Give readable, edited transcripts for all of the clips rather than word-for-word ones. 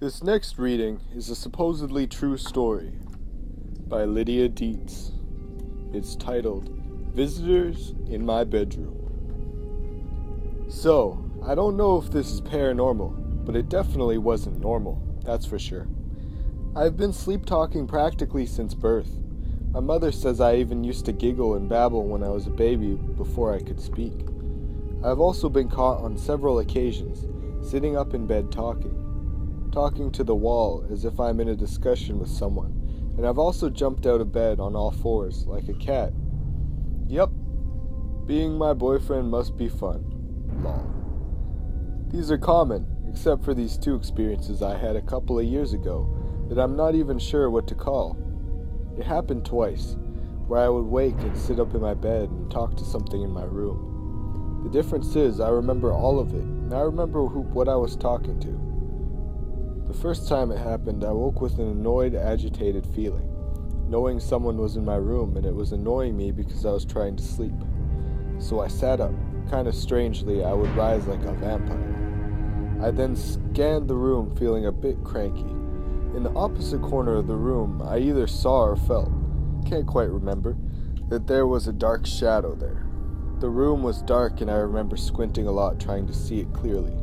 This next reading is a supposedly true story by Lydia Dietz. It's titled, Visitors in My Bedroom. So, I don't know if this is paranormal, but it definitely wasn't normal, that's for sure. I've been sleep-talking practically since birth. My mother says I even used to giggle and babble when I was a baby before I could speak. I've also been caught on several occasions, sitting up in bed talking to the wall as if I'm in a discussion with someone, and I've also jumped out of bed on all fours like a cat. Yep, being my boyfriend must be fun. Lol. These are common, except for these two experiences I had a couple of years ago that I'm not even sure what to call. It happened twice, where I would wake and sit up in my bed and talk to something in my room. The difference is I remember all of it, and I remember what I was talking to. The first time it happened, I woke with an annoyed, agitated feeling, knowing someone was in my room and it was annoying me because I was trying to sleep. So I sat up. Kind of strangely, I would rise like a vampire. I then scanned the room feeling a bit cranky. In the opposite corner of the room, I either saw or felt, can't quite remember, that there was a dark shadow there. The room was dark and I remember squinting a lot trying to see it clearly.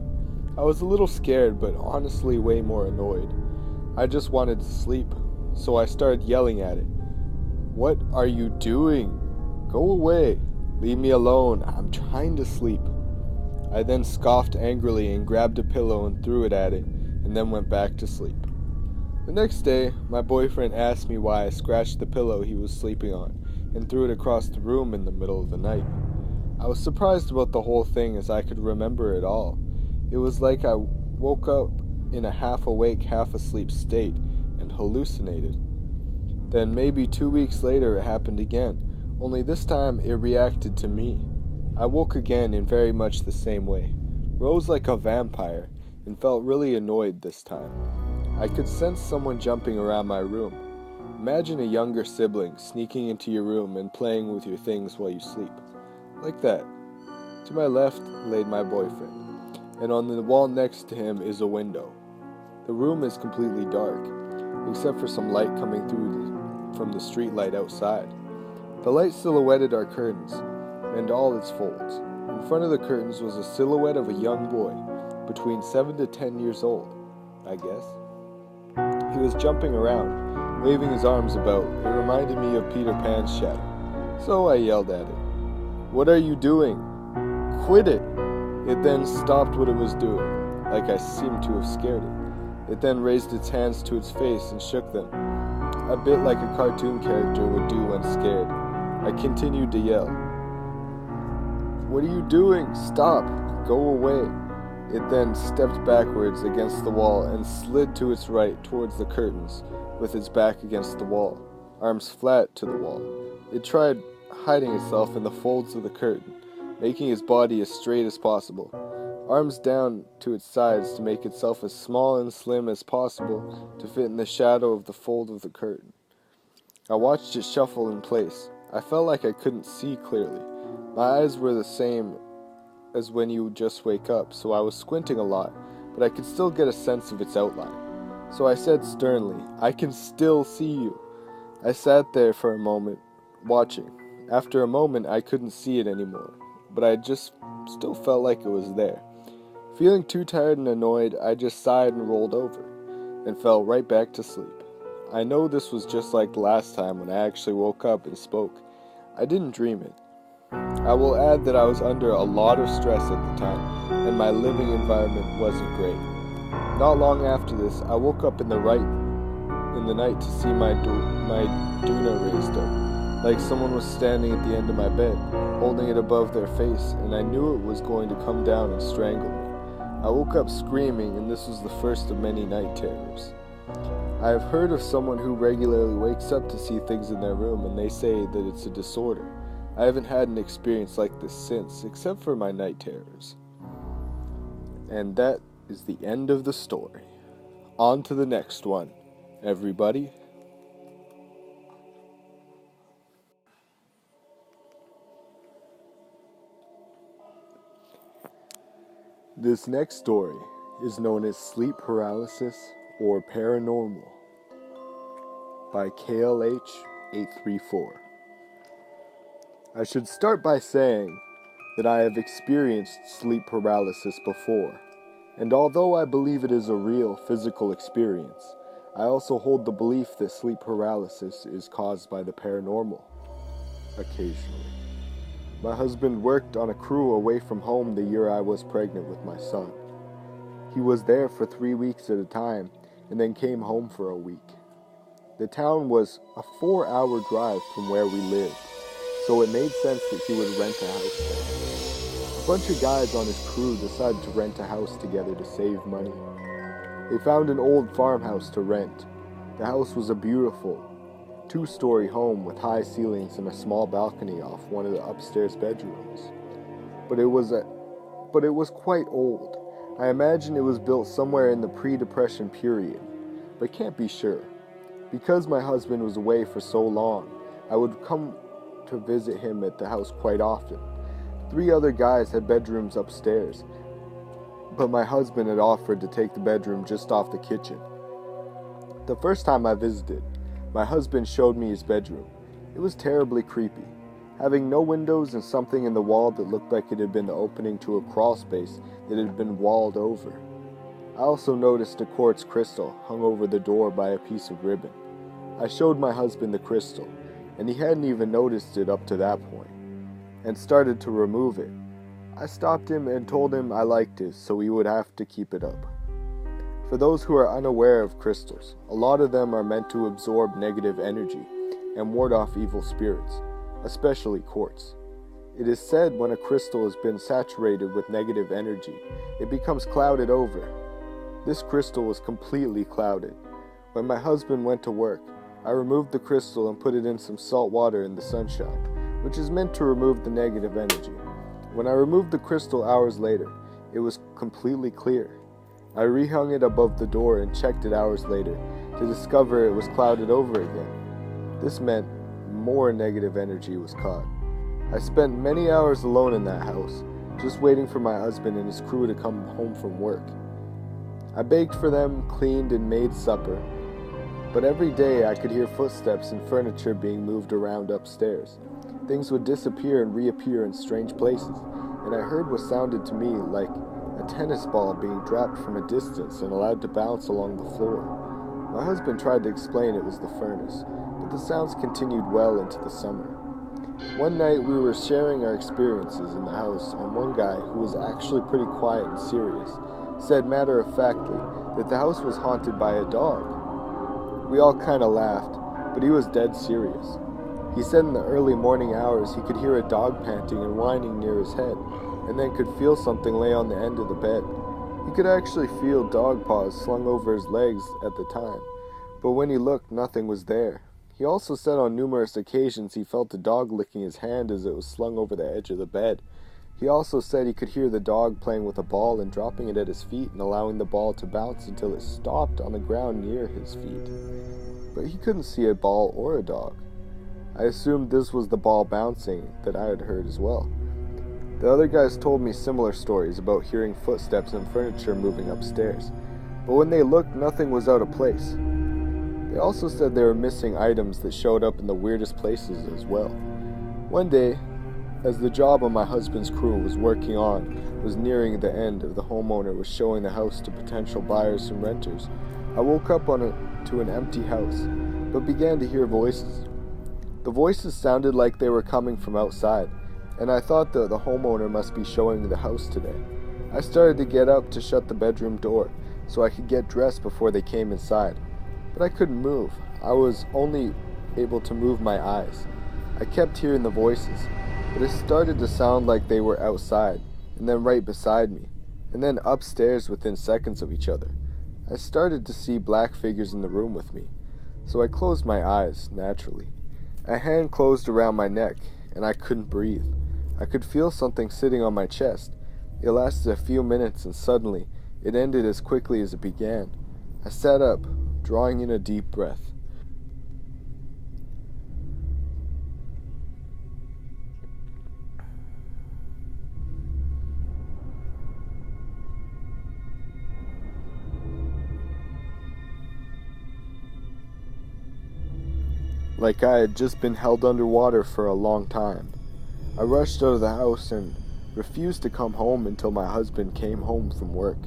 I was a little scared, but honestly way more annoyed. I just wanted to sleep, so I started yelling at it. What are you doing? Go away. Leave me alone. I'm trying to sleep. I then scoffed angrily and grabbed a pillow and threw it at it, and then went back to sleep. The next day, my boyfriend asked me why I scratched the pillow he was sleeping on and threw it across the room in the middle of the night. I was surprised about the whole thing as I could remember it all. It was like I woke up in a half-awake, half-asleep state and hallucinated. Then maybe 2 weeks later it happened again, only this time it reacted to me. I woke again in very much the same way, rose like a vampire, and felt really annoyed this time. I could sense someone jumping around my room. Imagine a younger sibling sneaking into your room and playing with your things while you sleep. Like that. To my left laid my boyfriend, and on the wall next to him is a window. The room is completely dark, except for some light coming through from the street light outside. The light silhouetted our curtains, and all its folds. In front of the curtains was a silhouette of a young boy, between 7 to 10 years old, I guess. He was jumping around, waving his arms about. It reminded me of Peter Pan's shadow. So I yelled at it. What are you doing? Quit it! It then stopped what it was doing, like I seemed to have scared it. It then raised its hands to its face and shook them, a bit like a cartoon character would do when scared. I continued to yell. What are you doing? Stop! Go away! It then stepped backwards against the wall and slid to its right towards the curtains, with its back against the wall, arms flat to the wall. It tried hiding itself in the folds of the curtain, making its body as straight as possible, arms down to its sides to make itself as small and slim as possible to fit in the shadow of the fold of the curtain. I watched it shuffle in place. I felt like I couldn't see clearly. My eyes were the same as when you just wake up, so I was squinting a lot, but I could still get a sense of its outline. So I said sternly, I can still see you. I sat there for a moment, watching. After a moment, I couldn't see it anymore, but I just still felt like it was there. Feeling too tired and annoyed, I just sighed and rolled over, and fell right back to sleep. I know this was just like the last time when I actually woke up and spoke. I didn't dream it. I will add that I was under a lot of stress at the time, and my living environment wasn't great. Not long after this, I woke up in the night to see my doona raised up, like someone was standing at the end of my bed, holding it above their face, and I knew it was going to come down and strangle me. I woke up screaming, and this was the first of many night terrors. I have heard of someone who regularly wakes up to see things in their room, and they say that it's a disorder. I haven't had an experience like this since, except for my night terrors. And that is the end of the story. On to the next one, everybody. This next story is known as sleep paralysis or Paranormal by KLH834. I should start by saying that I have experienced sleep paralysis before, and although I believe it is a real physical experience, I also hold the belief that sleep paralysis is caused by the paranormal, occasionally. My husband worked on a crew away from home the year I was pregnant with my son. He was there for 3 weeks at a time, and then came home for a week. The town was a 4-hour drive from where we lived, so it made sense that he would rent a house there. A bunch of guys on his crew decided to rent a house together to save money. They found an old farmhouse to rent. The house was a beautiful 2-story home with high ceilings and a small balcony off one of the upstairs bedrooms. But it was quite old. I imagine it was built somewhere in the pre-Depression period, but can't be sure. Because my husband was away for so long, I would come to visit him at the house quite often. 3 other guys had bedrooms upstairs, but my husband had offered to take the bedroom just off the kitchen. The first time I visited, my husband showed me his bedroom. It was terribly creepy, having no windows and something in the wall that looked like it had been the opening to a crawl space that had been walled over. I also noticed a quartz crystal hung over the door by a piece of ribbon. I showed my husband the crystal, and he hadn't even noticed it up to that point, and started to remove it. I stopped him and told him I liked it, so he would have to keep it up. For those who are unaware of crystals, a lot of them are meant to absorb negative energy and ward off evil spirits, especially quartz. It is said when a crystal has been saturated with negative energy, it becomes clouded over. This crystal was completely clouded. When my husband went to work, I removed the crystal and put it in some salt water in the sunshine, which is meant to remove the negative energy. When I removed the crystal hours later, it was completely clear. I rehung it above the door and checked it hours later to discover it was clouded over again. This meant more negative energy was caught. I spent many hours alone in that house, just waiting for my husband and his crew to come home from work. I baked for them, cleaned, and made supper, but every day I could hear footsteps and furniture being moved around upstairs. Things would disappear and reappear in strange places, and I heard what sounded to me like a tennis ball being dropped from a distance and allowed to bounce along the floor. My husband tried to explain it was the furnace, but the sounds continued well into the summer. One night we were sharing our experiences in the house, and one guy, who was actually pretty quiet and serious, said matter-of-factly that the house was haunted by a dog. We all kind of laughed, but he was dead serious. He said in the early morning hours he could hear a dog panting and whining near his head, and then could feel something lay on the end of the bed. He could actually feel dog paws slung over his legs at the time, but when he looked, nothing was there. He also said on numerous occasions he felt the dog licking his hand as it was slung over the edge of the bed. He also said he could hear the dog playing with a ball and dropping it at his feet and allowing the ball to bounce until it stopped on the ground near his feet. But he couldn't see a ball or a dog. I assumed this was the ball bouncing that I had heard as well. The other guys told me similar stories about hearing footsteps and furniture moving upstairs, but when they looked, nothing was out of place. They also said they were missing items that showed up in the weirdest places as well. One day, as the job on my husband's crew was working on was nearing the end, the homeowner was showing the house to potential buyers and renters. I woke up to an empty house, but began to hear voices. The voices sounded like they were coming from outside, and I thought that the homeowner must be showing the house today. I started to get up to shut the bedroom door so I could get dressed before they came inside, but I couldn't move. I was only able to move my eyes. I kept hearing the voices, but it started to sound like they were outside, and then right beside me, and then upstairs within seconds of each other. I started to see black figures in the room with me, so I closed my eyes, naturally. A hand closed around my neck, and I couldn't breathe. I could feel something sitting on my chest. It lasted a few minutes, and suddenly, it ended as quickly as it began. I sat up, drawing in a deep breath. like I had just been held underwater for a long time. I rushed out of the house and refused to come home until my husband came home from work.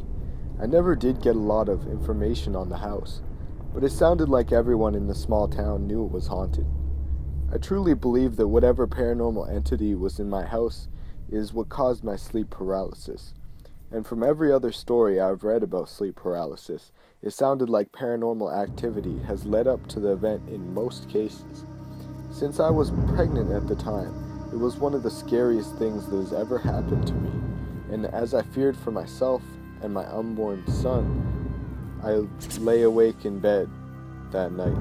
I never did get a lot of information on the house, but it sounded like everyone in the small town knew it was haunted. I truly believe that whatever paranormal entity was in my house is what caused my sleep paralysis. And from every other story I've read about sleep paralysis, it sounded like paranormal activity has led up to the event in most cases. Since I was pregnant at the time, it was one of the scariest things that has ever happened to me, and as I feared for myself and my unborn son, I lay awake in bed that night.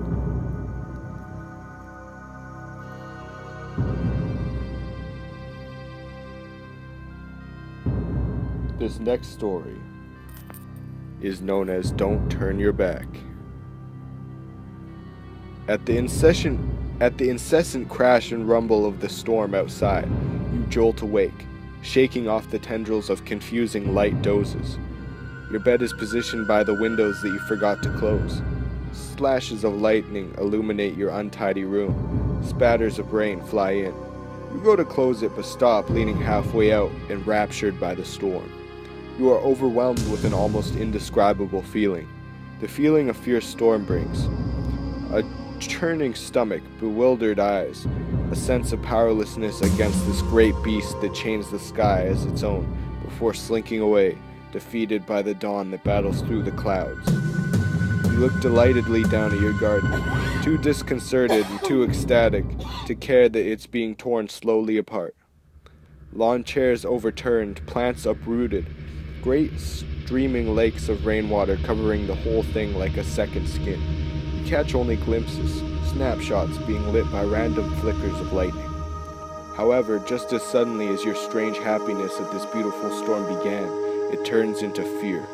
This next story is known as Don't Turn Your Back. At the incessant crash and rumble of the storm outside, you jolt awake, shaking off the tendrils of confusing light dozes. Your bed is positioned by the windows that you forgot to close. Slashes of lightning illuminate your untidy room. Spatters of rain fly in. You go to close it but stop, leaning halfway out, enraptured by the storm. You are overwhelmed with an almost indescribable feeling. The feeling a fierce storm brings. A churning stomach, bewildered eyes, a sense of powerlessness against this great beast that chains the sky as its own, before slinking away, defeated by the dawn that battles through the clouds. You look delightedly down at your garden, too disconcerted and too ecstatic to care that it's being torn slowly apart. Lawn chairs overturned, plants uprooted, great streaming lakes of rainwater covering the whole thing like a second skin. You catch only glimpses, snapshots being lit by random flickers of lightning. However, just as suddenly as your strange happiness at this beautiful storm began, it turns into fear.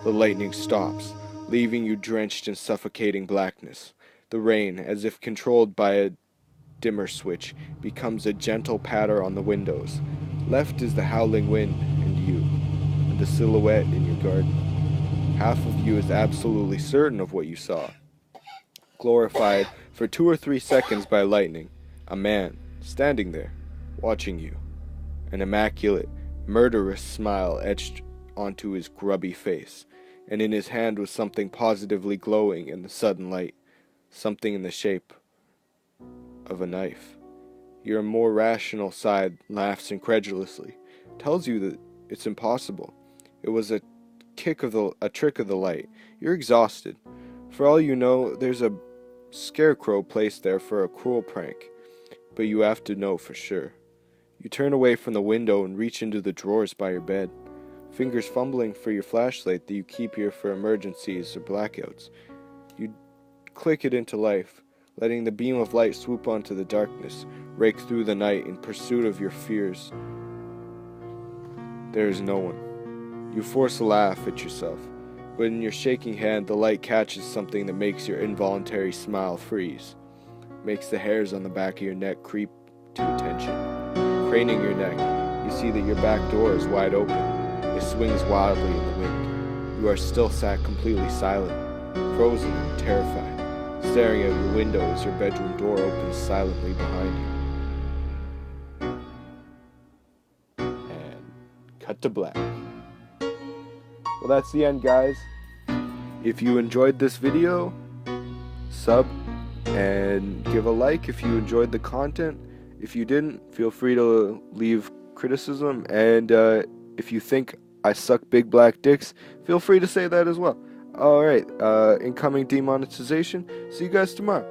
The lightning stops, leaving you drenched in suffocating blackness. The rain, as if controlled by a dimmer switch, becomes a gentle patter on the windows. Left is the howling wind and you, and the silhouette in your garden. Half of you is absolutely certain of what you saw. Glorified for 2 or 3 seconds by lightning, a man standing there, watching you. An immaculate, murderous smile etched onto his grubby face, and in his hand was something positively glowing in the sudden light, something in the shape of a knife. Your more rational side laughs incredulously, tells you that it's impossible. It was a trick of the light. You're exhausted. For all you know, there's a scarecrow placed there for a cruel prank, but you have to know for sure. You turn away from the window and reach into the drawers by your bed, fingers fumbling for your flashlight that you keep here for emergencies or blackouts. You click it into life, letting the beam of light swoop onto the darkness, rake through the night in pursuit of your fears. There is no one. You force a laugh at yourself, but in your shaking hand the light catches something that makes your involuntary smile freeze, makes the hairs on the back of your neck creep to attention. Craning your neck, you see that your back door is wide open. It swings wildly in the wind. You are still sat completely silent, frozen and terrified, staring out your window as your bedroom door opens silently behind you. And cut to black. Well, that's the end, guys. If you enjoyed this video, sub and give a like if you enjoyed the content. If you didn't, feel free to leave criticism, and if you think I suck big black dicks, feel free to say that as well. Alright, incoming demonetization. See you guys tomorrow.